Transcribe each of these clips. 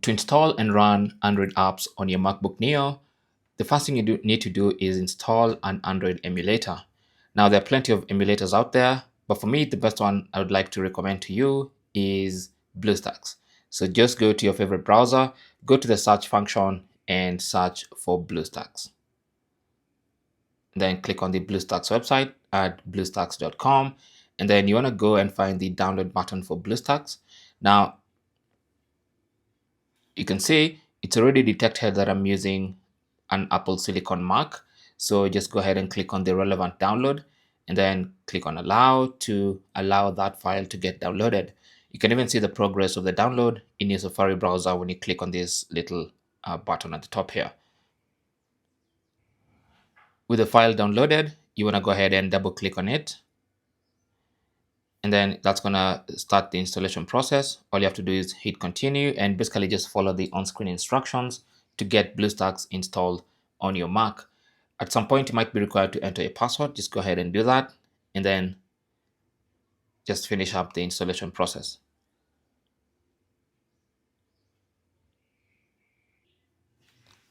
To install and run Android apps on your MacBook Neo, the first thing you need to do is install an Android emulator. Now, there are plenty of emulators out there, but for me, the best one I would like to recommend to you is BlueStacks. So just go to your favorite browser, go to the search function and search for BlueStacks. Then click on the BlueStacks website at bluestacks.com. And then you want to go and find the download button for BlueStacks. Now, you can see it's already detected that I'm using an Apple Silicon Mac. So just go ahead and click on the relevant download and then click on allow to allow that file to get downloaded. You can even see the progress of the download in your Safari browser when you click on this little button at the top here. With the file downloaded, you want to go ahead and double click on it. And then that's going to start the installation process. All you have to do is hit continue and basically just follow the on-screen instructions to get BlueStacks installed on your Mac. At some point, you might be required to enter a password. Just go ahead and do that. And then just finish up the installation process.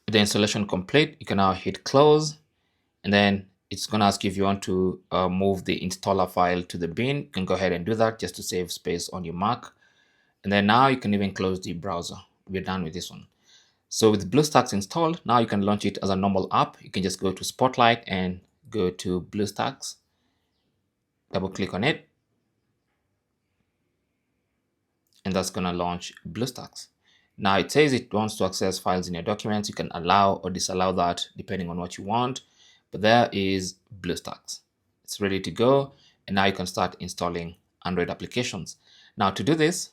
With the installation complete, you can now hit close. And then it's going to ask you if you want to move the installer file to the bin. You can go ahead and do that just to save space on your Mac. And then now you can even close the browser. We're done with this one. So with BlueStacks installed, now you can launch it as a normal app. You can just go to Spotlight and go to BlueStacks. Double click on it. And that's going to launch BlueStacks. Now it says it wants to access files in your documents. You can allow or disallow that depending on what you want. But there is BlueStacks. It's ready to go. And now you can start installing Android applications. Now to do this,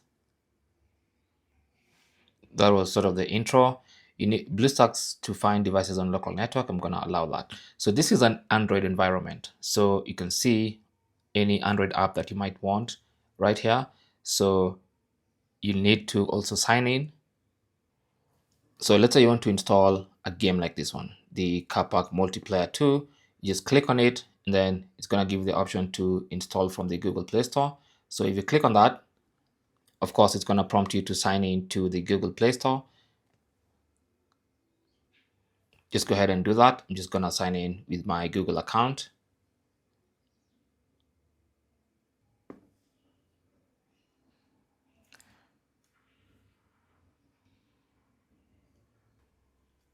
that was sort of the intro. You need BlueStacks to find devices on local network. I'm going to allow that. So this is an Android environment. So you can see any Android app that you might want right here. So you need to also sign in. So let's say you want to install a game like this one, the Car Park Multiplayer 2. You just click on it, and then it's going to give you the option to install from the Google Play Store. So if you click on that, of course, it's going to prompt you to sign in to the Google Play Store. Just go ahead and do that. I'm just going to sign in with my Google account.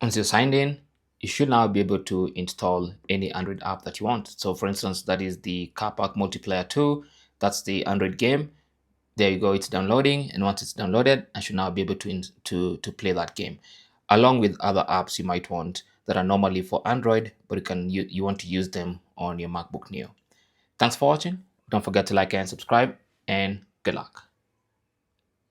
Once you're signed in, you should now be able to install any Android app that you want. So for instance, that is the Car Park Multiplayer 2. That's the Android game. There you go, it's downloading. And once it's downloaded, I should now be able to play that game, along with other apps you might want that are normally for Android, but you want to use them on your MacBook Neo. Thanks for watching. Don't forget to like and subscribe, and good luck.